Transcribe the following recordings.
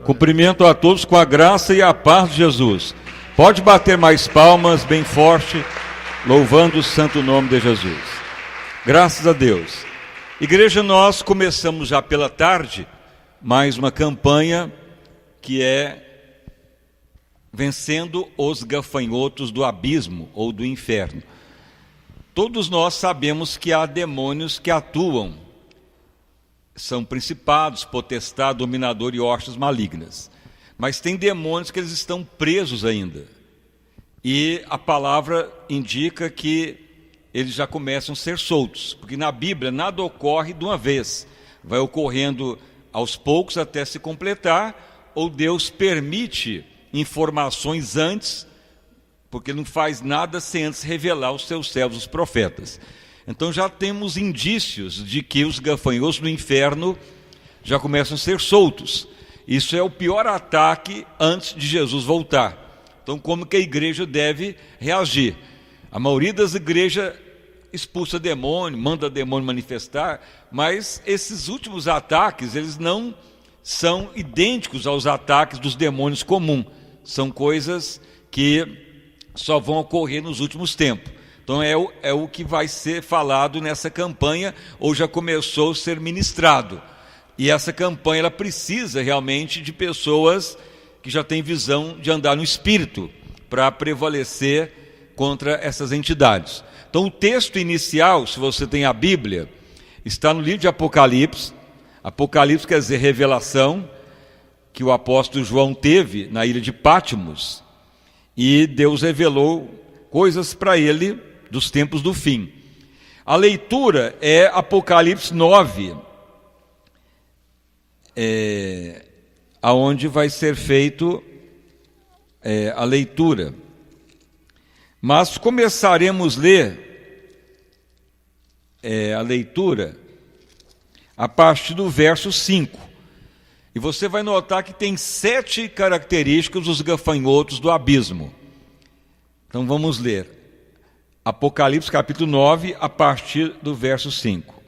Cumprimento a todos com a graça e a paz de Jesus. Pode bater mais palmas, bem forte, louvando o santo nome de Jesus. Graças a Deus. Igreja, nós começamos já pela tarde mais uma campanha que é Vencendo os Gafanhotos do Abismo ou do Inferno. Todos nós sabemos que há demônios que atuam, são principados, potestade, dominador e hostes malignas. Mas tem demônios que eles estão presos ainda. E a palavra indica que eles já começam a ser soltos. Porque na Bíblia nada ocorre de uma vez. Vai ocorrendo aos poucos até se completar, ou Deus permite informações antes, porque não faz nada sem antes revelar aos seus servos, os profetas. Então já temos indícios de que os gafanhotos do inferno já começam a ser soltos. Isso é o pior ataque antes de Jesus voltar. Então como que a igreja deve reagir? A maioria das igrejas expulsa demônio, manda demônio manifestar, mas esses últimos ataques, eles não são idênticos aos ataques dos demônios comuns. São coisas que só vão ocorrer nos últimos tempos. Então é o que vai ser falado nessa campanha, ou já começou a ser ministrado. E essa campanha ela precisa realmente de pessoas que já têm visão de andar no Espírito, para prevalecer contra essas entidades. Então o texto inicial, se você tem a Bíblia, está no livro de Apocalipse. Apocalipse quer dizer revelação, que o apóstolo João teve na ilha de Patmos, e Deus revelou coisas para ele dos tempos do fim. A leitura é Apocalipse 9, aonde vai ser feito a leitura. Mas começaremos a ler a leitura a partir do verso 5. E você vai notar que tem 7 características dos gafanhotos do abismo. Então vamos ler. Apocalipse capítulo 9, a partir do verso 5.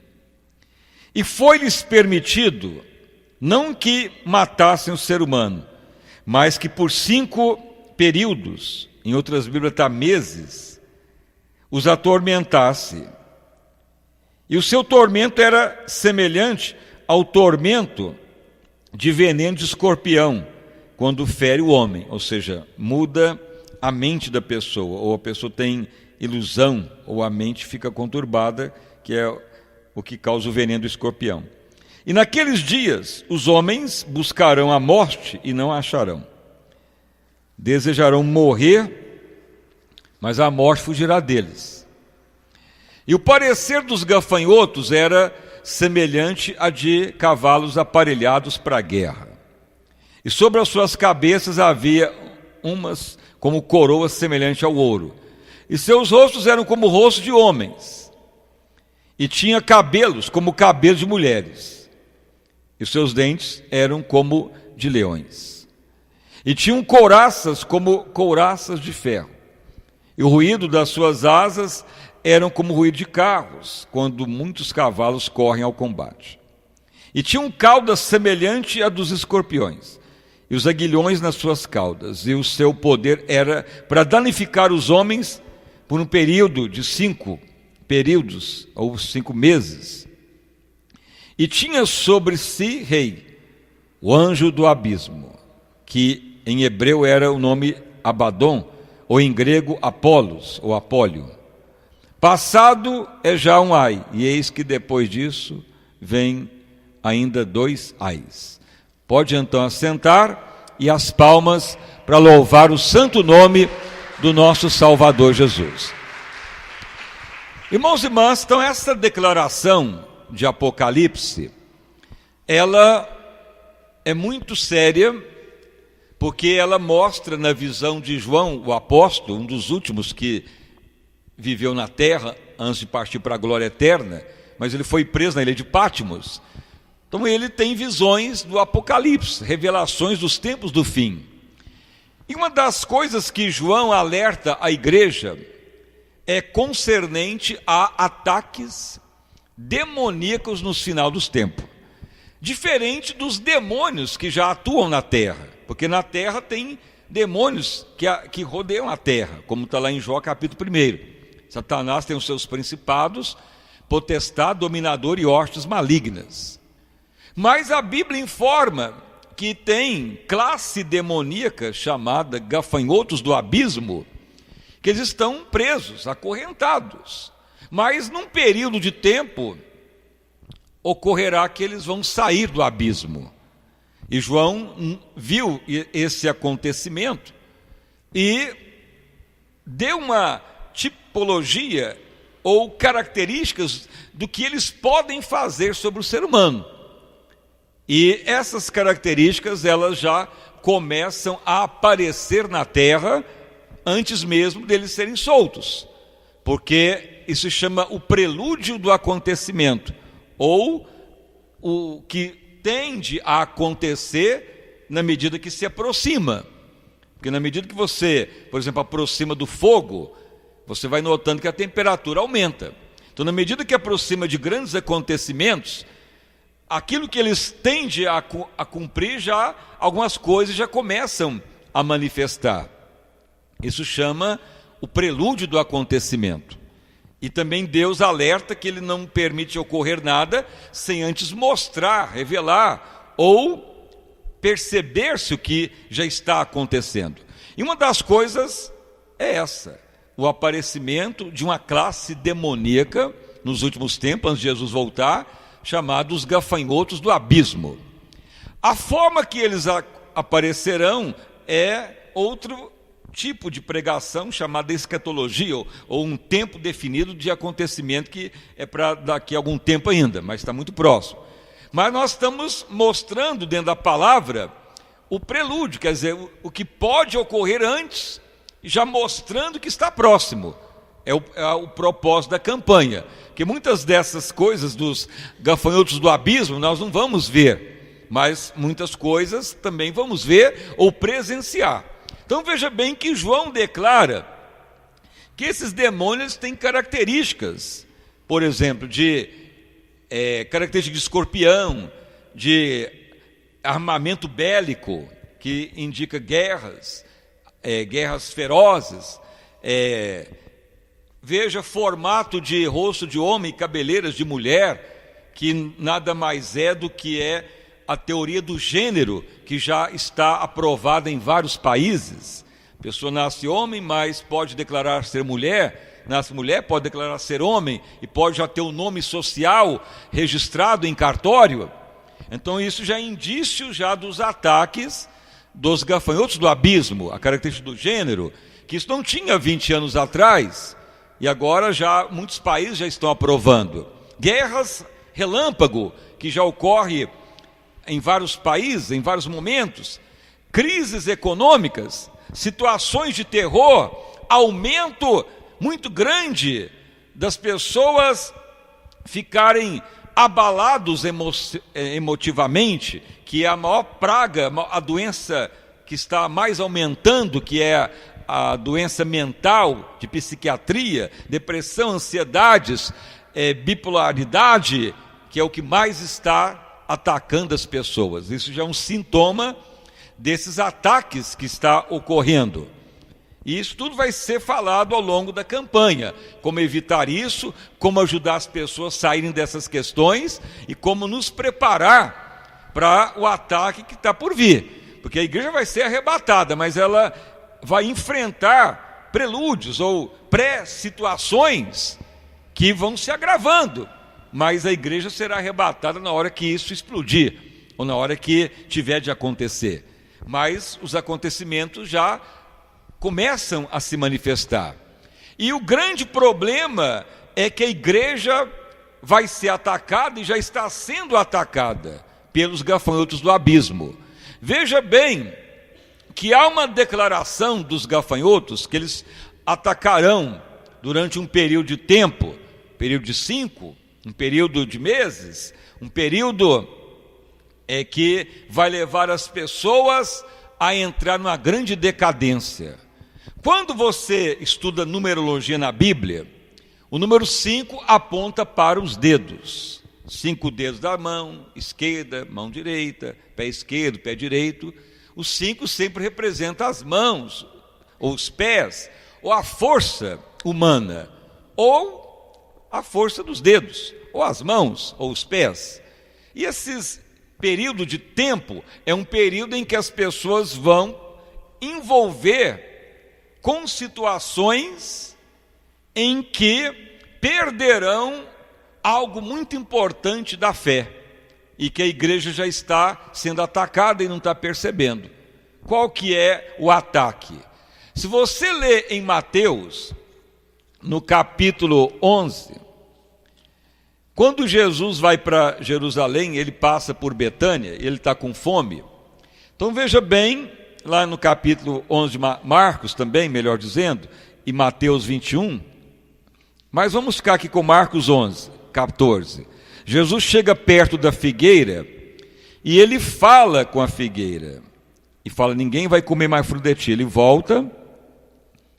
E foi-lhes permitido, não que matassem o ser humano, mas que por 5 períodos, em outras Bíblias está meses, os atormentasse. E o seu tormento era semelhante ao tormento de veneno de escorpião, quando fere o homem, ou seja, muda a mente da pessoa, ou a pessoa tem ilusão, ou a mente fica conturbada, que é o que causa o veneno do escorpião. E naqueles dias os homens buscarão a morte e não a acharão. Desejarão morrer, mas a morte fugirá deles. E o parecer dos gafanhotos era semelhante a de cavalos aparelhados para a guerra. E sobre as suas cabeças havia umas como coroas semelhante ao ouro. E seus rostos eram como rostos de homens, e tinha cabelos como cabelos de mulheres, e seus dentes eram como de leões, e tinham couraças como couraças de ferro, e o ruído das suas asas eram como ruído de carros, quando muitos cavalos correm ao combate. E tinham caudas semelhante a dos escorpiões, e os aguilhões nas suas caudas, e o seu poder era para danificar os homens por um período de 5 períodos, ou 5 meses. E tinha sobre si rei, o anjo do abismo, que em hebreu era o nome Abaddon, ou em grego Apolos, ou Apólio. Passado é já um ai, e eis que depois disso vem ainda 2 ais. Pode então assentar e as palmas para louvar o santo nome do nosso Salvador Jesus. Irmãos e irmãs, então essa declaração de Apocalipse, ela é muito séria, porque ela mostra na visão de João, o apóstolo, um dos últimos que viveu na terra antes de partir para a glória eterna, mas ele foi preso na ilha de Patmos. Então ele tem visões do Apocalipse, revelações dos tempos do fim. E uma das coisas que João alerta a igreja é concernente a ataques demoníacos no final dos tempos. Diferente dos demônios que já atuam na terra, porque na terra tem demônios que rodeiam a terra, como está lá em Jó capítulo 1. Satanás tem os seus principados, potestade, dominador e hostes malignas. Mas a Bíblia informa que tem classe demoníaca chamada gafanhotos do abismo, que eles estão presos, acorrentados. Mas num período de tempo ocorrerá que eles vão sair do abismo. E João viu esse acontecimento e deu uma tipologia ou características do que eles podem fazer sobre o ser humano. E essas características, elas já começam a aparecer na terra antes mesmo deles serem soltos, porque isso se chama o prelúdio do acontecimento, ou o que tende a acontecer na medida que se aproxima. Porque na medida que você, por exemplo, aproxima do fogo, você vai notando que a temperatura aumenta. Então, na medida que aproxima de grandes acontecimentos, aquilo que eles tendem a cumprir, já algumas coisas já começam a manifestar. Isso chama o prelúdio do acontecimento. E também Deus alerta que Ele não permite ocorrer nada sem antes mostrar, revelar ou perceber-se o que já está acontecendo. E uma das coisas é essa: o aparecimento de uma classe demoníaca nos últimos tempos, antes de Jesus voltar, chamados gafanhotos do abismo. A forma que eles aparecerão é outro tipo de pregação chamada escatologia, ou um tempo definido de acontecimento que é para daqui a algum tempo ainda, mas está muito próximo. Mas nós estamos mostrando dentro da palavra o prelúdio, quer dizer, o que pode ocorrer antes, já mostrando que está próximo. É o propósito da campanha, que muitas dessas coisas dos gafanhotos do abismo nós não vamos ver, mas muitas coisas também vamos ver ou presenciar. Então veja bem que João declara que esses demônios têm características, por exemplo, características de escorpião, de armamento bélico, que indica guerras, guerras ferozes. Veja formato de rosto de homem e cabeleiras de mulher, que nada mais é do que a teoria do gênero, que já está aprovada em vários países. A pessoa nasce homem, mas pode declarar ser mulher, nasce mulher, pode declarar ser homem, e pode já ter o nome social registrado em cartório. Então isso já é indício já dos ataques dos gafanhotos do abismo, a característica do gênero, que isso não tinha 20 anos atrás, e agora já muitos países já estão aprovando. Guerras relâmpago, que já ocorre em vários países, em vários momentos, crises econômicas, situações de terror, aumento muito grande das pessoas ficarem abalados emotivamente, que é a maior praga, a doença que está mais aumentando, que é a doença mental, de psiquiatria, depressão, ansiedades, bipolaridade, que é o que mais está atacando as pessoas. Isso já é um sintoma desses ataques que está ocorrendo. E isso tudo vai ser falado ao longo da campanha. Como evitar isso, como ajudar as pessoas a saírem dessas questões e como nos preparar para o ataque que está por vir. Porque a igreja vai ser arrebatada, mas ela vai enfrentar prelúdios ou pré-situações que vão se agravando. Mas a igreja será arrebatada na hora que isso explodir, ou na hora que tiver de acontecer. Mas os acontecimentos já começam a se manifestar. E o grande problema é que a igreja vai ser atacada e já está sendo atacada pelos gafanhotos do abismo. Veja bem que há uma declaração dos gafanhotos que eles atacarão durante um período de tempo, período de 5, um período de meses, um período que vai levar as pessoas a entrar numa grande decadência. Quando você estuda numerologia na Bíblia, o número 5 aponta para os dedos. 5 dedos da mão esquerda, mão direita, pé esquerdo, pé direito. Os 5 sempre representam as mãos, ou os pés, ou a força humana, ou a força dos dedos, ou as mãos, ou os pés. E esse período de tempo é um período em que as pessoas vão envolver com situações em que perderão algo muito importante da fé, e que a igreja já está sendo atacada e não está percebendo. Qual que é o ataque? Se você ler em Mateus, no capítulo 11, quando Jesus vai para Jerusalém, ele passa por Betânia, ele está com fome. Então veja bem, lá no capítulo 11 de Marcos também, melhor dizendo, e Mateus 21, mas vamos ficar aqui com Marcos 11, 14. Jesus chega perto da figueira e ele fala com a figueira. E fala, ninguém vai comer mais fruto de ti. Ele volta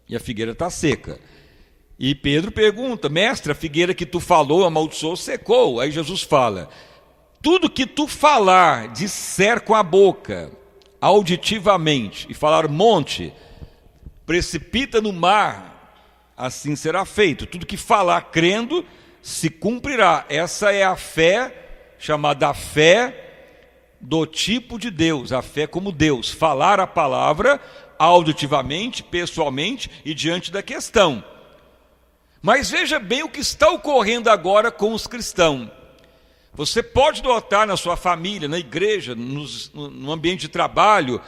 e a figueira está seca. E Pedro pergunta, mestre, a figueira que tu falou, amaldiçoou, secou. Aí Jesus fala, tudo que tu falar, disser com a boca, auditivamente, e falar monte, precipita no mar, assim será feito. Tudo que falar crendo, se cumprirá. Essa é a fé, chamada fé do tipo de Deus, a fé como Deus. Falar a palavra auditivamente, pessoalmente e diante da questão. Mas veja bem o que está ocorrendo agora com os cristãos. Você pode notar na sua família, na igreja, no ambiente de trabalho,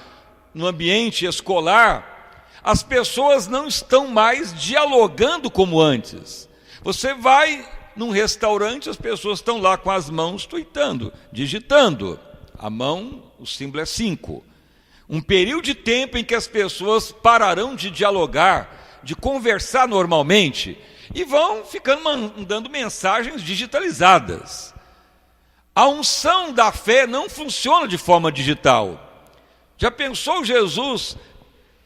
no ambiente escolar, as pessoas não estão mais dialogando como antes. Você vai num restaurante, as pessoas estão lá com as mãos tuitando, digitando. A mão, o símbolo é 5. Um período de tempo em que as pessoas pararão de dialogar, de conversar normalmente, e vão ficando mandando mensagens digitalizadas. A unção da fé não funciona de forma digital. Já pensou Jesus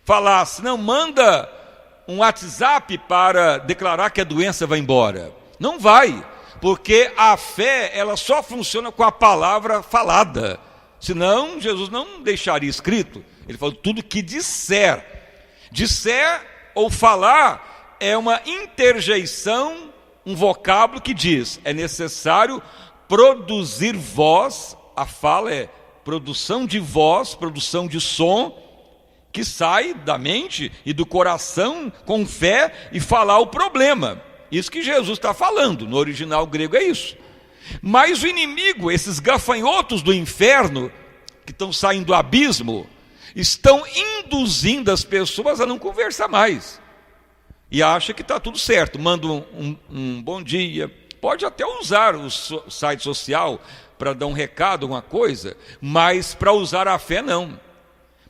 falasse, não, manda um WhatsApp para declarar que a doença vai embora? Não vai, porque a fé ela só funciona com a palavra falada. Senão Jesus não deixaria escrito. Ele falou, tudo que disser. Disser ou falar é uma interjeição, um vocábulo que diz, é necessário produzir voz, a fala é produção de voz, produção de som, que sai da mente e do coração com fé e falar o problema. Isso que Jesus está falando, no original grego é isso. Mas o inimigo, esses gafanhotos do inferno, que estão saindo do abismo, estão induzindo as pessoas a não conversar mais. E acha que está tudo certo, manda um bom dia, pode até usar o site social para dar um recado, alguma coisa, mas para usar a fé não,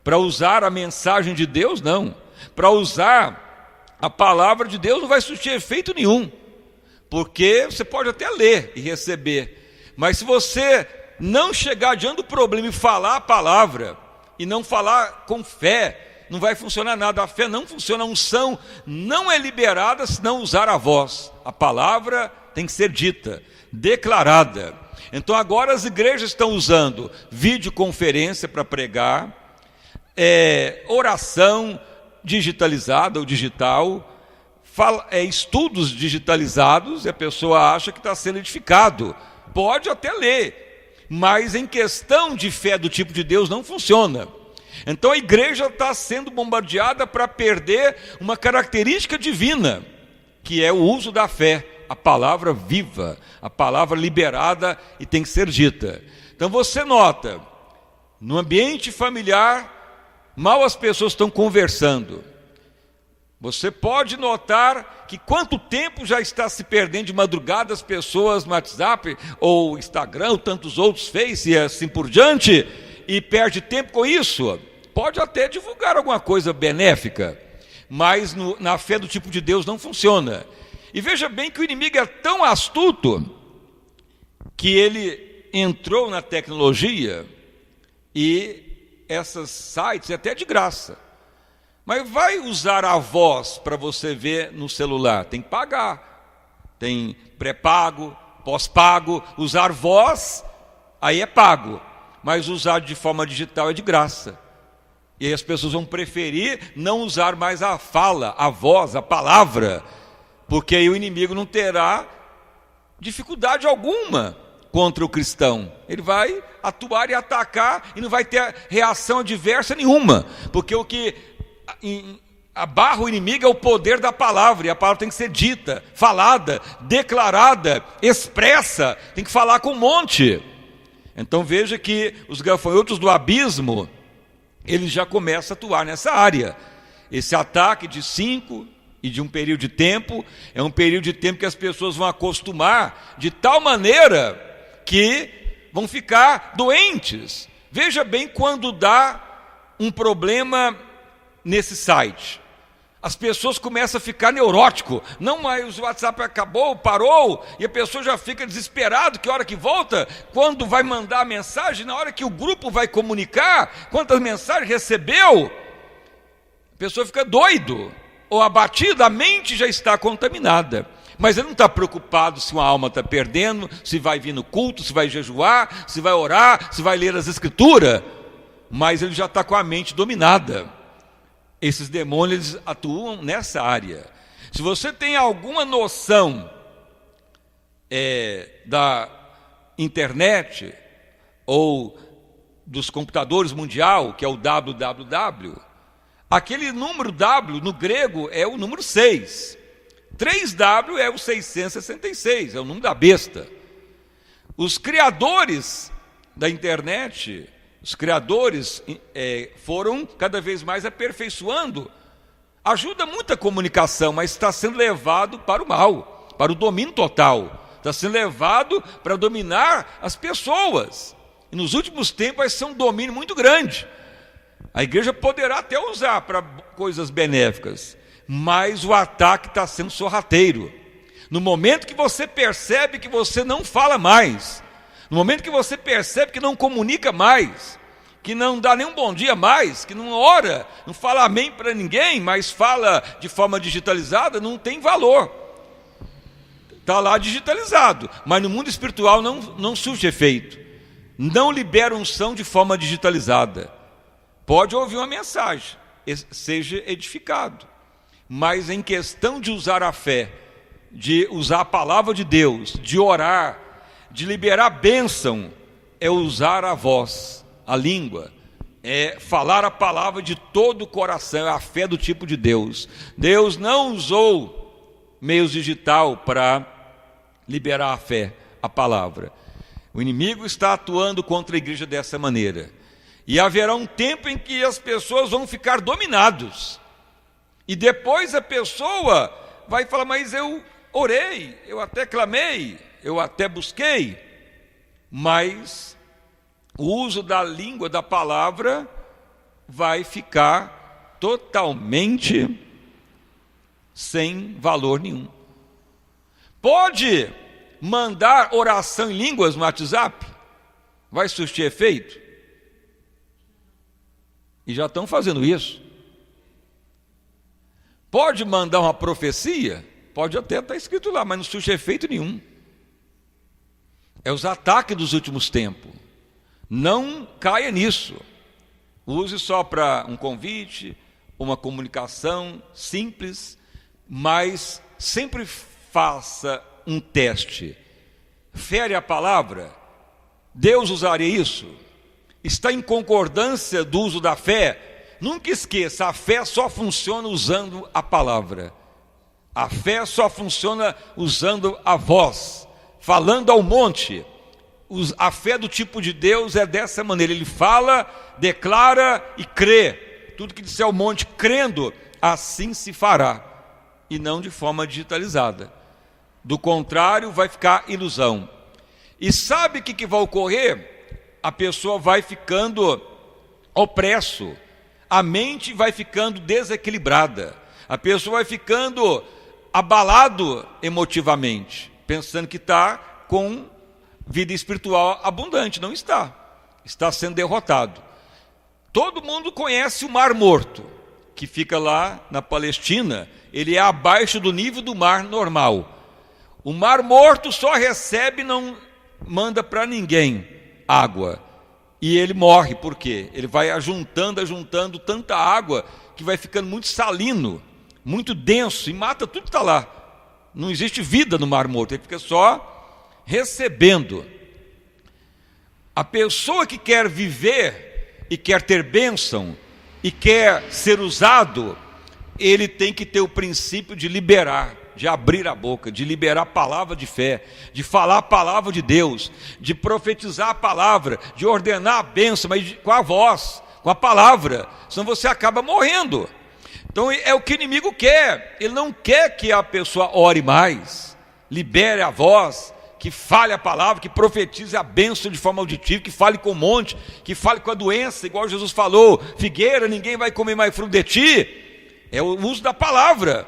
para usar a mensagem de Deus não, para usar a palavra de Deus não vai surtir efeito nenhum, porque você pode até ler e receber, mas se você não chegar diante do problema e falar a palavra, e não falar com fé, não vai funcionar nada. A fé não funciona, a unção não é liberada se não usar a voz. A palavra tem que ser dita, declarada. Então agora as igrejas estão usando videoconferência para pregar, oração digitalizada ou digital, estudos digitalizados, e a pessoa acha que está sendo edificado. Pode até ler, mas em questão de fé do tipo de Deus não funciona. Então a igreja está sendo bombardeada para perder uma característica divina, que é o uso da fé, a palavra viva, a palavra liberada e tem que ser dita. Então você nota, no ambiente familiar, mal as pessoas estão conversando. Você pode notar que quanto tempo já está se perdendo de madrugada as pessoas no WhatsApp, ou Instagram, ou tantos outros, Face e assim por diante, e perde tempo com isso. Pode até divulgar alguma coisa benéfica, mas na fé do tipo de Deus não funciona. E veja bem que o inimigo é tão astuto que ele entrou na tecnologia e esses sites é até de graça. Mas vai usar a voz para você ver no celular, tem que pagar. Tem pré-pago, pós-pago. Usar voz, aí é pago, mas usar de forma digital é de graça. E aí as pessoas vão preferir não usar mais a fala, a voz, a palavra, porque aí o inimigo não terá dificuldade alguma contra o cristão. Ele vai atuar e atacar e não vai ter reação adversa nenhuma, porque o que abarra o inimigo é o poder da palavra, e a palavra tem que ser dita, falada, declarada, expressa, tem que falar com um monte. Então veja que os gafanhotos do abismo, eles já começam a atuar nessa área. Esse ataque de 5 e de um período de tempo, é um período de tempo que as pessoas vão acostumar de tal maneira que vão ficar doentes. Veja bem quando dá um problema nesse site. As pessoas começam a ficar neurótico. Não, mas o WhatsApp acabou, parou, e a pessoa já fica desesperada, que hora que volta, quando vai mandar a mensagem, na hora que o grupo vai comunicar, quantas mensagens recebeu, a pessoa fica doido, ou abatida, a mente já está contaminada. Mas ele não está preocupado se uma alma está perdendo, se vai vir no culto, se vai jejuar, se vai orar, se vai ler as escrituras, mas ele já está com a mente dominada. Esses demônios, eles atuam nessa área. Se você tem alguma noção da internet ou dos computadores mundial, que é o www, aquele número W no grego é o número 6. 3W é o 666, é o número da besta. Os criadores da internet, os criadores foram cada vez mais aperfeiçoando. Ajuda muito a comunicação, mas está sendo levado para o mal, para o domínio total. Está sendo levado para dominar as pessoas. E nos últimos tempos vai ser um domínio muito grande. A igreja poderá até usar para coisas benéficas, mas o ataque está sendo sorrateiro. No momento que você percebe que você não fala mais, no momento que você percebe que não comunica mais, que não dá nem um bom dia mais, que não ora, não fala amém para ninguém, mas fala de forma digitalizada, não tem valor. Está lá digitalizado, mas no mundo espiritual não surge efeito. Não libera unção de forma digitalizada. Pode ouvir uma mensagem, seja edificado, mas em questão de usar a fé, de usar a palavra de Deus, de orar, de liberar bênção, é usar a voz, a língua, é falar a palavra de todo o coração, é a fé do tipo de Deus. Deus não usou meios digital para liberar a fé, a palavra. O inimigo está atuando contra a igreja dessa maneira. E haverá um tempo em que as pessoas vão ficar dominados. E depois a pessoa vai falar, mas eu orei, eu até clamei, eu até busquei, mas o uso da língua, da palavra, vai ficar totalmente sem valor nenhum. Pode mandar oração em línguas no WhatsApp? Vai surtir efeito? E já estão fazendo isso. Pode mandar uma profecia? Pode até estar escrito lá, mas não surge efeito nenhum. É os ataques dos últimos tempos. Não caia nisso. Use só para um convite, uma comunicação simples, mas sempre faça um teste. Fere a palavra? Deus usaria isso? Está em concordância do uso da fé? Nunca esqueça, a fé só funciona usando a palavra. A fé só funciona usando a voz, falando ao monte. A fé do tipo de Deus é dessa maneira. Ele fala, declara e crê. Tudo que disser ao monte crendo, assim se fará. E não de forma digitalizada. Do contrário, vai ficar ilusão. E sabe o que vai ocorrer? A pessoa vai ficando opresso. A mente vai ficando desequilibrada. A pessoa vai ficando abalado emotivamente, pensando que está com vida espiritual abundante. Não está. Está sendo derrotado. Todo mundo conhece o Mar Morto, que fica lá na Palestina. Ele é abaixo do nível do mar normal. O Mar Morto só recebe, não manda para ninguém água. E ele morre, por quê? Ele vai ajuntando tanta água que vai ficando muito salino, muito denso, e mata tudo que está lá. Não existe vida no Mar Morto, ele fica só recebendo. A pessoa que quer viver e quer ter bênção e quer ser usado, ele tem que ter o princípio de liberar, de abrir a boca, de liberar a palavra de fé, de falar a palavra de Deus, de profetizar a palavra, de ordenar a bênção, mas com a voz, com a palavra, senão você acaba morrendo. Então é o que o inimigo quer. Ele não quer que a pessoa ore mais, libere a voz, que fale a palavra, que profetize a bênção de forma auditiva, que fale com um monte, que fale com a doença, igual Jesus falou: figueira, ninguém vai comer mais fruto de ti. É o uso da palavra.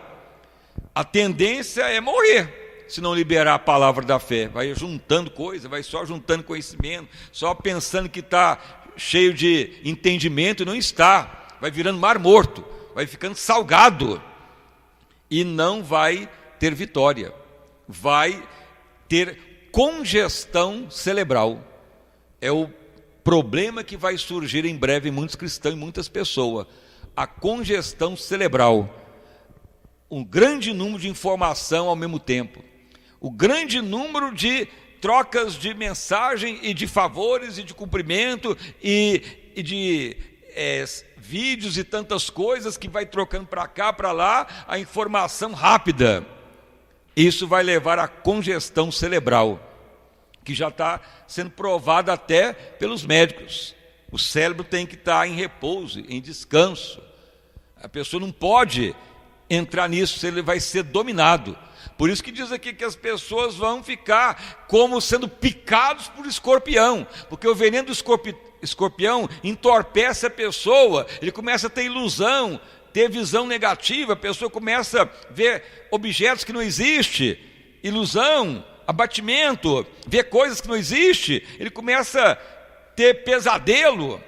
A tendência é morrer se não liberar a palavra da fé. Vai juntando coisa, vai só juntando conhecimento, só pensando que está cheio de entendimento, e não está. Vai virando mar morto, vai ficando salgado e não vai ter vitória. Vai ter congestão cerebral. É o problema que vai surgir em breve em muitos cristãos e muitas pessoas. A congestão cerebral. Um grande número de informação ao mesmo tempo. O grande número de trocas de mensagem e de favores e de cumprimento e de vídeos e tantas coisas que vai trocando para cá, para lá, a informação rápida. Isso vai levar à congestão cerebral, que já está sendo provada até pelos médicos. O cérebro tem que estar em repouso, em descanso. A pessoa não pode entrar nisso, ele vai ser dominado. Por isso que diz aqui que as pessoas vão ficar como sendo picados por escorpião, porque o veneno do escorpião entorpece a pessoa, ele começa a ter ilusão, ter visão negativa, a pessoa começa a ver objetos que não existem, ilusão, abatimento, ver coisas que não existem, ele começa a ter pesadelo.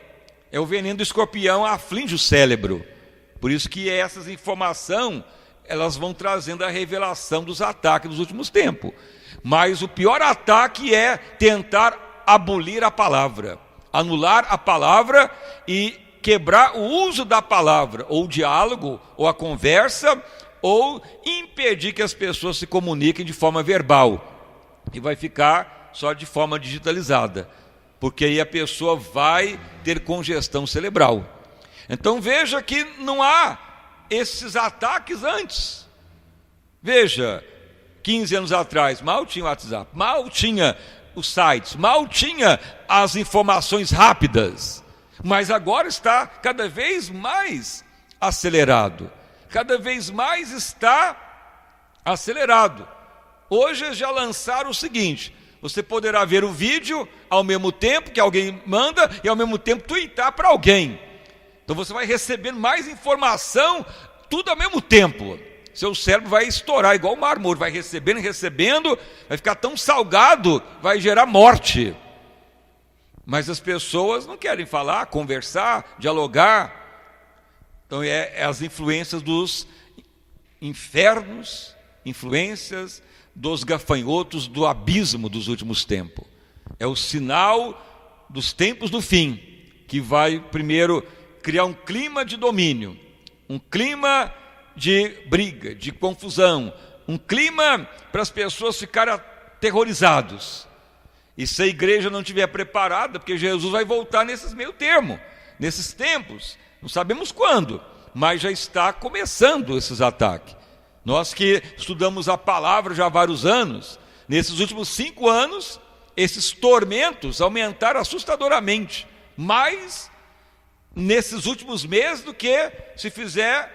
É o veneno do escorpião, aflige o cérebro. Por isso que essas informações, elas vão trazendo a revelação dos ataques dos últimos tempos. Mas o pior ataque é tentar abolir a palavra, anular a palavra e quebrar o uso da palavra, ou o diálogo, ou a conversa, ou impedir que as pessoas se comuniquem de forma verbal. E vai ficar só de forma digitalizada, porque aí a pessoa vai ter congestão cerebral. Então veja que não há esses ataques antes. Veja, 15 anos atrás, mal tinha o WhatsApp, mal tinha os sites, mal tinha as informações rápidas. Mas agora está cada vez mais acelerado. Cada vez mais está acelerado. Hoje já lançaram o seguinte: você poderá ver o vídeo ao mesmo tempo que alguém manda e ao mesmo tempo twittar para alguém. Então você vai recebendo mais informação, tudo ao mesmo tempo. Seu cérebro vai estourar igual o Mar Morto, vai recebendo, vai ficar tão salgado, vai gerar morte. Mas as pessoas não querem falar, conversar, dialogar. Então é as influências dos infernos, influências dos gafanhotos do abismo dos últimos tempos. É o sinal dos tempos do fim, que vai primeiro criar um clima de domínio, um clima de briga, de confusão, um clima para as pessoas ficarem aterrorizadas. E se a igreja não estiver preparada, porque Jesus vai voltar nesses meio termo, nesses tempos, não sabemos quando, mas já está começando esses ataques. Nós que estudamos a palavra já há vários anos, nesses últimos 5 anos, esses tormentos aumentaram assustadoramente, mais nesses últimos meses do que se fizer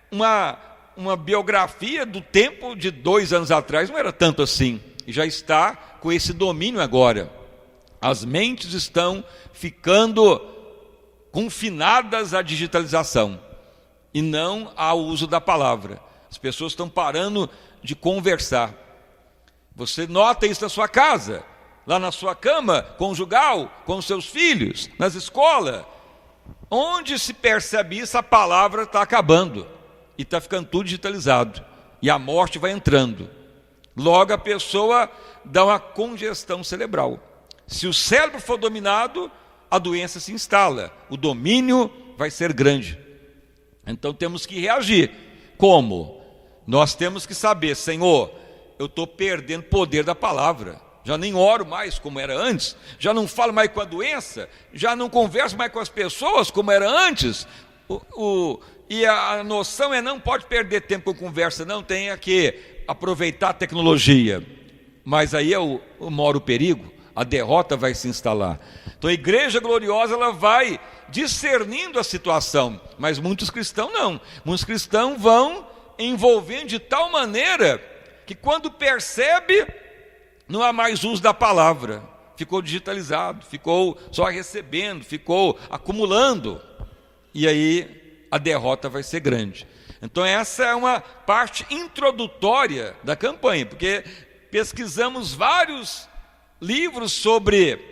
uma biografia do tempo de 2 anos atrás. Não era tanto assim, e já está com esse domínio agora. As mentes estão ficando confinadas à digitalização e não ao uso da palavra. As pessoas estão parando de conversar. Você nota isso na sua casa, lá na sua cama conjugal, com os seus filhos, nas escolas. Onde se percebe isso, a palavra está acabando e está ficando tudo digitalizado, e a morte vai entrando. Logo a pessoa dá uma congestão cerebral. Se o cérebro for dominado, a doença se instala, o domínio vai ser grande. Então temos que reagir. Como? Nós temos que saber, Senhor, eu estou perdendo poder da palavra, já nem oro mais como era antes, já não falo mais com a doença, já não converso mais com as pessoas como era antes. E a noção não pode perder tempo com conversa, não, tem que aproveitar a tecnologia. Mas aí mora o perigo, a derrota vai se instalar. Então a igreja gloriosa, ela vai discernindo a situação, mas muitos cristãos não. Muitos cristãos vão envolvendo de tal maneira que quando percebe, não há mais uso da palavra, ficou digitalizado, ficou só recebendo, ficou acumulando, e aí a derrota vai ser grande. Então essa é uma parte introdutória da campanha, porque pesquisamos vários livros sobre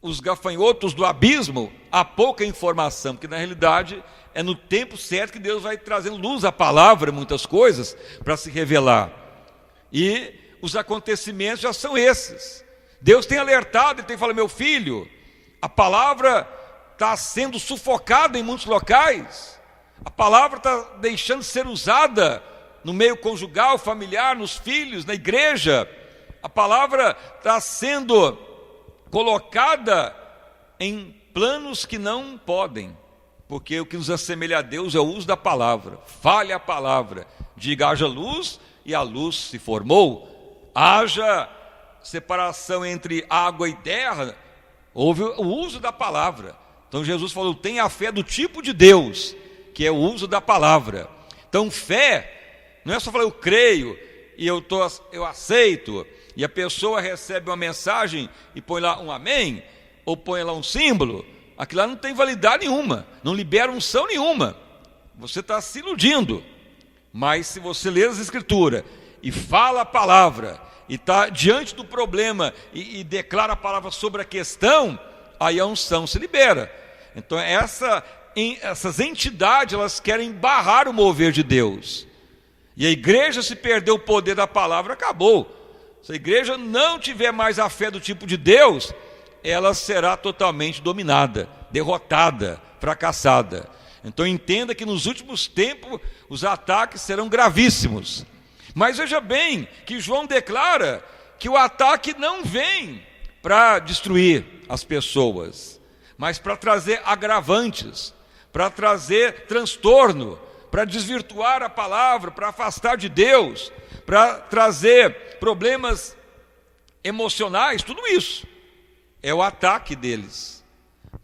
os gafanhotos do abismo, há pouca informação, porque na realidade é no tempo certo que Deus vai trazendo luz à palavra, muitas coisas, para se revelar. E os acontecimentos já são esses. Deus tem alertado, Ele tem falado, meu filho, a palavra está sendo sufocada em muitos locais, a palavra está deixando de ser usada no meio conjugal, familiar, nos filhos, na igreja, a palavra está sendo colocada em planos que não podem, porque o que nos assemelha a Deus é o uso da palavra. Fale a palavra, diga haja luz, e a luz se formou. Haja separação entre água e terra, houve o uso da palavra. Então Jesus falou, tenha a fé do tipo de Deus, que é o uso da palavra. Então fé não é só falar eu creio e eu aceito, e a pessoa recebe uma mensagem e põe lá um amém, ou põe lá um símbolo, aquilo lá não tem validade nenhuma, não libera unção nenhuma, você está se iludindo. Mas se você lê as escrituras e fala a palavra, e está diante do problema e declara a palavra sobre a questão, aí a unção se libera. Então essas entidades, elas querem barrar o mover de Deus, e a igreja, se perder o poder da palavra, acabou. Se a igreja não tiver mais a fé do tipo de Deus, ela será totalmente dominada, derrotada, fracassada. Então entenda que nos últimos tempos os ataques serão gravíssimos. Mas veja bem que João declara que o ataque não vem para destruir as pessoas, mas para trazer agravantes, para trazer transtorno, para desvirtuar a palavra, para afastar de Deus, para trazer problemas emocionais. Tudo isso é o ataque deles,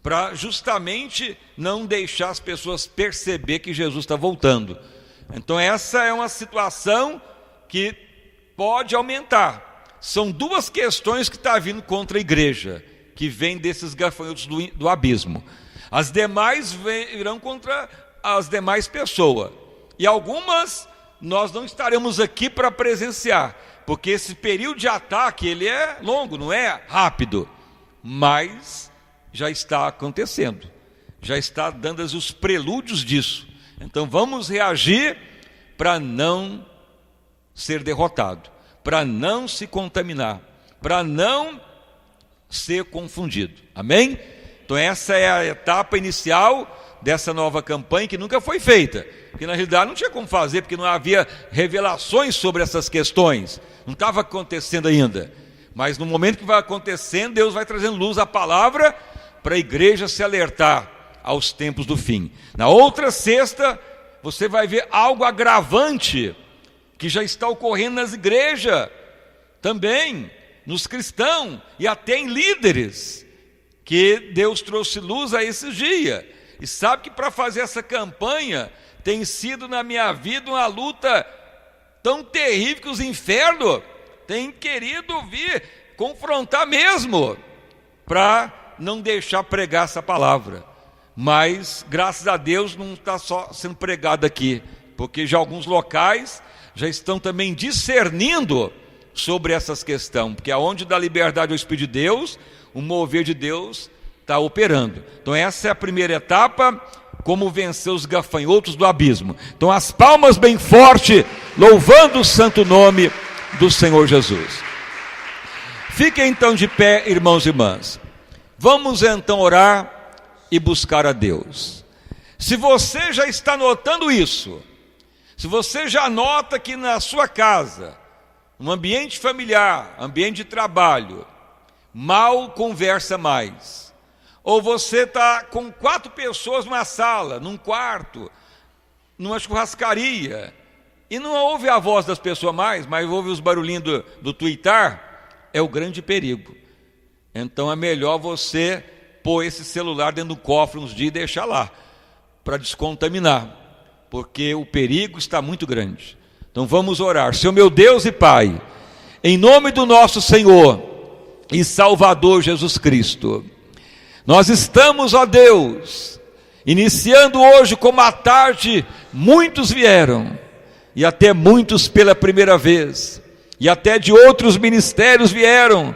para justamente não deixar as pessoas perceber que Jesus está voltando. Então essa é uma situação que pode aumentar. São duas questões que estão vindo contra a igreja, que vêm desses gafanhotos do abismo. As demais virão contra as demais pessoas, e algumas nós não estaremos aqui para presenciar, porque esse período de ataque, ele é longo, não é rápido, mas já está acontecendo, já está dando os prelúdios disso. Então vamos reagir para não ser derrotado, para não se contaminar, para não ser confundido. Amém? Então essa é a etapa inicial dessa nova campanha, que nunca foi feita, porque na realidade não tinha como fazer, porque não havia revelações sobre essas questões, não estava acontecendo ainda. Mas no momento que vai acontecendo, Deus vai trazendo luz à palavra, para a igreja se alertar aos tempos do fim. Na outra sexta, você vai ver algo agravante, que já está ocorrendo nas igrejas, também, nos cristãos, e até em líderes, que Deus trouxe luz a esses dias. E sabe que para fazer essa campanha, tem sido na minha vida uma luta tão terrível que os infernos têm querido vir confrontar mesmo, para não deixar pregar essa palavra. Mas graças a Deus não está só sendo pregado aqui, porque já alguns locais já estão também discernindo sobre essas questões, porque aonde dá liberdade ao Espírito de Deus, o mover de Deus está operando. Então essa é a primeira etapa, como vencer os gafanhotos do abismo. Então as palmas bem forte, louvando o santo nome do Senhor Jesus. Fiquem então de pé, irmãos e irmãs. Vamos então orar e buscar a Deus. Se você já está notando isso, se você já nota que na sua casa, no ambiente familiar, ambiente de trabalho, mal conversa mais, ou você está com 4 pessoas numa sala, num quarto, numa churrascaria, e não ouve a voz das pessoas mais, mas ouve os barulhinhos do tuitar, é o grande perigo. Então é melhor você pôr esse celular dentro do cofre uns dias e deixar lá, para descontaminar, porque o perigo está muito grande. Então vamos orar. Senhor meu Deus e Pai, em nome do nosso Senhor e Salvador Jesus Cristo, nós estamos, ó Deus, iniciando hoje como à tarde, muitos vieram, e até muitos pela primeira vez, e até de outros ministérios vieram,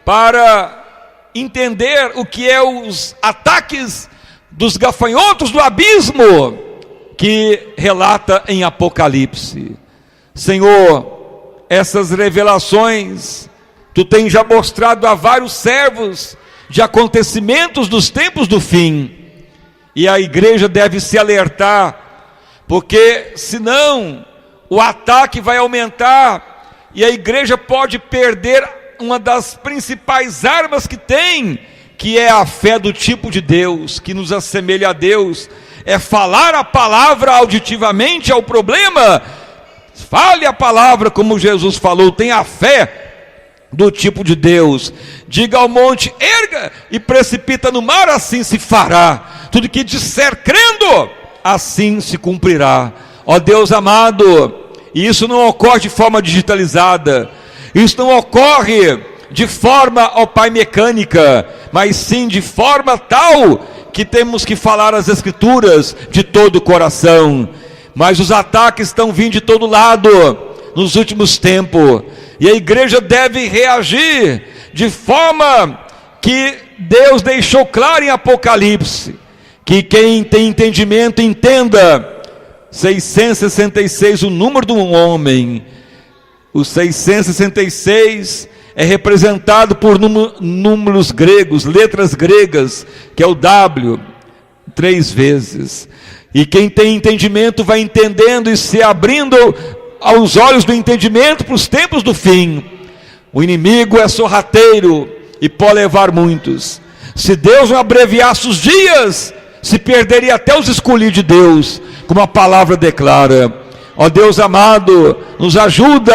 para entender o que é os ataques dos gafanhotos do abismo, que relata em Apocalipse. Senhor, essas revelações, Tu tens já mostrado a vários servos, de acontecimentos dos tempos do fim, e a igreja deve se alertar, porque senão o ataque vai aumentar, e a igreja pode perder uma das principais armas que tem, que é a fé do tipo de Deus, que nos assemelha a Deus, é falar a palavra auditivamente ao problema. Fale a palavra como Jesus falou, tenha a fé do tipo de Deus. Diga ao monte, erga, e precipita no mar, assim se fará. Tudo que disser crendo, assim se cumprirá. Ó Deus amado, e isso não ocorre de forma digitalizada, isso não ocorre de forma, ó Pai, mecânica, mas sim de forma tal que temos que falar as Escrituras de todo o coração. Mas os ataques estão vindo de todo lado nos últimos tempos, e a igreja deve reagir de forma que Deus deixou claro em Apocalipse, que quem tem entendimento entenda. 666, o número de um homem. O 666 é representado por números gregos, letras gregas, que é o W, 3 vezes. E quem tem entendimento vai entendendo e se abrindo aos olhos do entendimento para os tempos do fim. O inimigo é sorrateiro e pode levar muitos. Se Deus não abreviasse os dias, se perderia até os escolhidos de Deus, como a palavra declara. Ó Deus amado, nos ajuda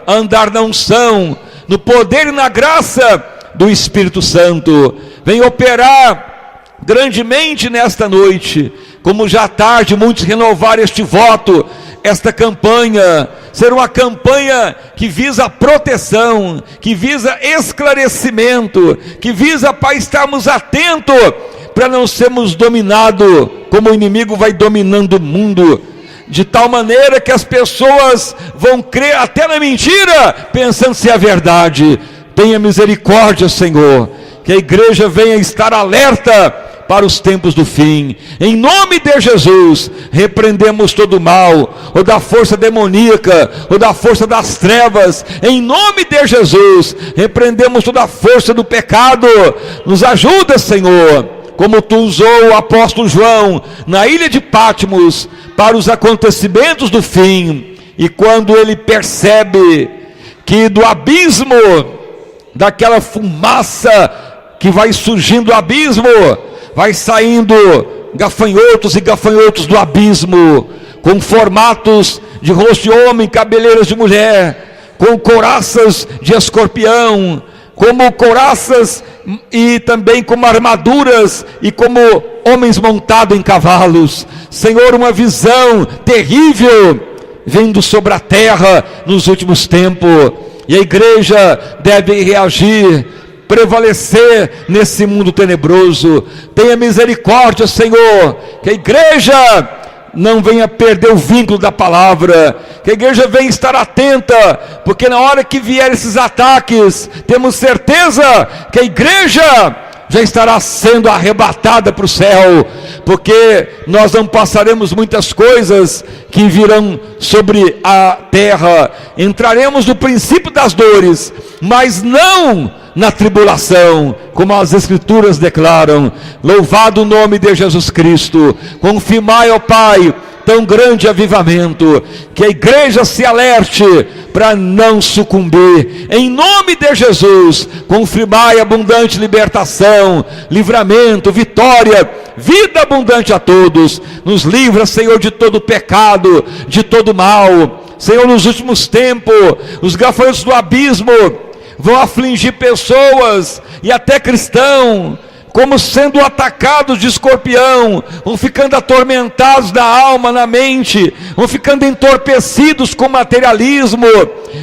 a andar na unção, no poder e na graça do Espírito Santo. Vem operar grandemente nesta noite, como já tarde muitos renovaram este voto, esta campanha, ser uma campanha que visa proteção, que visa esclarecimento, que visa para estarmos atentos, para não sermos dominados, como o inimigo vai dominando o mundo, de tal maneira que as pessoas vão crer até na mentira, pensando se é verdade. Tenha misericórdia, Senhor, que a igreja venha estar alerta para os tempos do fim. Em nome de Jesus, repreendemos todo o mal, ou da força demoníaca, ou da força das trevas. Em nome de Jesus, repreendemos toda a força do pecado. Nos ajuda, Senhor, como Tu usou o apóstolo João na ilha de Patmos para os acontecimentos do fim. E quando ele percebe que do abismo, daquela fumaça que vai surgindo do abismo, vai saindo gafanhotos e gafanhotos do abismo, com formatos de rosto de homem, cabeleiras de mulher, com couraças de escorpião, como couraças e também como armaduras e como homens montados em cavalos. Senhor, uma visão terrível vindo sobre a terra nos últimos tempos, e a igreja deve reagir, prevalecer nesse mundo tenebroso. Tenha misericórdia, Senhor, que a igreja não venha perder o vínculo da palavra, que a igreja venha estar atenta, porque na hora que vier esses ataques, temos certeza que a igreja já estará sendo arrebatada para o céu, porque nós não passaremos muitas coisas que virão sobre a terra. Entraremos no princípio das dores, mas não na tribulação, como as Escrituras declaram. Louvado o nome de Jesus Cristo. Confirmai, ó Pai, tão grande avivamento, que a igreja se alerte para não sucumbir. Em nome de Jesus, confirmai abundante libertação, livramento, vitória, vida abundante a todos. Nos livra, Senhor, de todo pecado, de todo mal. Senhor, nos últimos tempos, os gafanhotos do abismo vão afligir pessoas e até cristãos, como sendo atacados de escorpião, vão ficando atormentados na alma, na mente, vão ficando entorpecidos com o materialismo,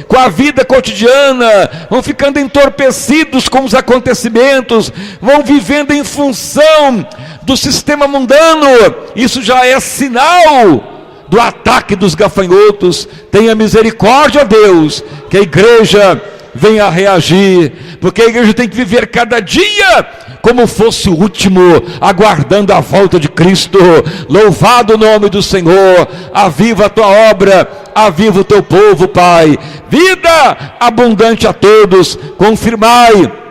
com a vida cotidiana, vão ficando entorpecidos com os acontecimentos, vão vivendo em função do sistema mundano. Isso já é sinal do ataque dos gafanhotos. Tenha misericórdia, Deus, que a igreja venha reagir, porque a igreja tem que viver cada dia como fosse o último, aguardando a volta de Cristo. Louvado o nome do Senhor. Aviva a tua obra, aviva o teu povo, Pai. Vida abundante a todos. Confirmai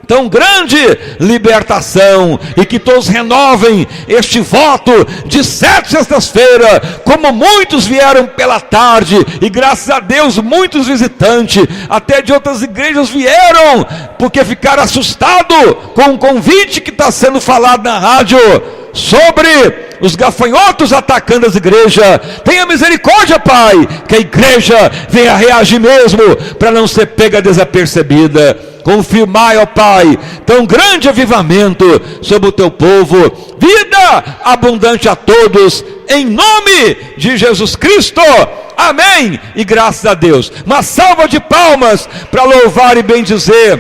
tão grande libertação, e que todos renovem este voto de 7 sextas-feiras, como muitos vieram pela tarde, e graças a Deus muitos visitantes, até de outras igrejas vieram, porque ficaram assustados com o convite que está sendo falado na rádio, sobre os gafanhotos atacando as igrejas. Tenha misericórdia, Pai, que a igreja venha reagir mesmo, para não ser pega desapercebida. Confirmai, ó Pai, tão grande avivamento sobre o teu povo, vida abundante a todos, em nome de Jesus Cristo, amém, e graças a Deus. Uma salva de palmas para louvar e bendizer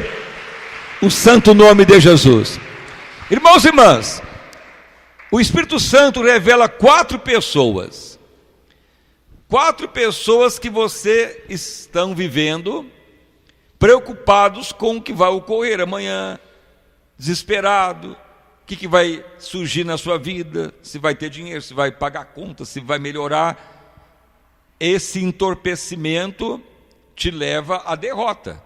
o santo nome de Jesus. Irmãos e irmãs, o Espírito Santo revela 4 pessoas, 4 pessoas que você estão vivendo preocupados com o que vai ocorrer amanhã, desesperado, o que vai surgir na sua vida, se vai ter dinheiro, se vai pagar conta, se vai melhorar. Esse entorpecimento te leva à derrota.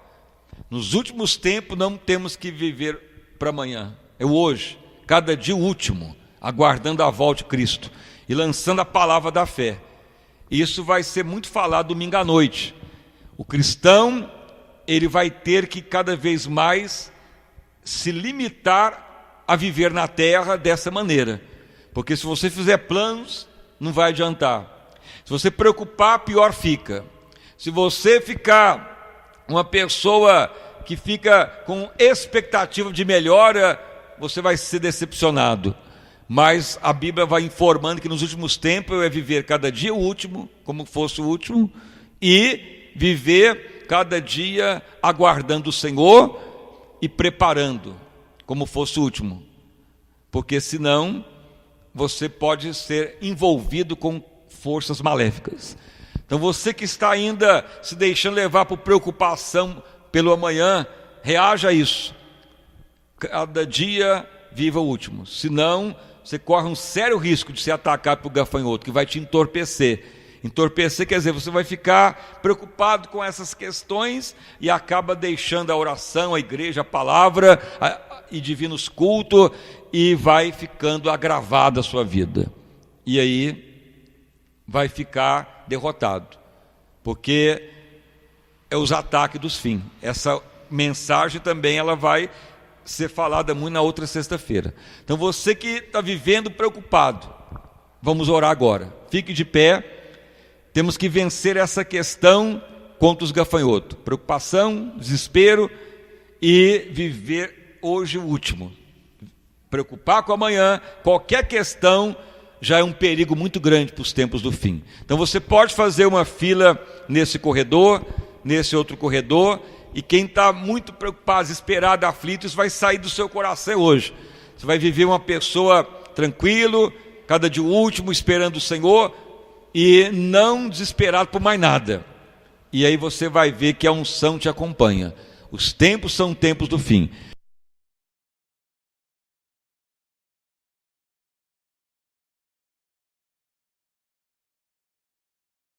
Nos últimos tempos não temos que viver para amanhã, é o hoje, cada dia o último, aguardando a volta de Cristo e lançando a palavra da fé. Isso vai ser muito falado domingo à noite. O cristão, ele vai ter que cada vez mais se limitar a viver na terra dessa maneira, porque se você fizer planos, não vai adiantar. Se você preocupar, pior fica. Se você ficar uma pessoa que fica com expectativa de melhora, você vai ser decepcionado. Mas a Bíblia vai informando que nos últimos tempos é viver cada dia o último, como fosse o último, e viver cada dia aguardando o Senhor e preparando como fosse o último, porque senão você pode ser envolvido com forças maléficas. Então você que está ainda se deixando levar por preocupação pelo amanhã, reaja a isso. Cada dia viva o último, senão você corre um sério risco de ser atacado por gafanhoto, que vai te entorpecer. Entorpecer quer dizer, você vai ficar preocupado com essas questões e acaba deixando a oração, a igreja, a palavra e divinos cultos, e vai ficando agravada a sua vida. E aí vai ficar derrotado, porque é os ataques dos fins. Essa mensagem também ela vai ser falada muito na outra sexta-feira. Então você que está vivendo preocupado, vamos orar agora. Fique de pé. Temos que vencer essa questão contra os gafanhotos. Preocupação, desespero, e viver hoje o último. Preocupar com amanhã, qualquer questão já é um perigo muito grande para os tempos do fim. Então você pode fazer uma fila nesse corredor, nesse outro corredor, e quem está muito preocupado, desesperado, aflito, isso vai sair do seu coração hoje. Você vai viver uma pessoa tranquilo, cada dia o último, esperando o Senhor, e não desesperado por mais nada. E aí você vai ver que a unção te acompanha. Os tempos são tempos do fim.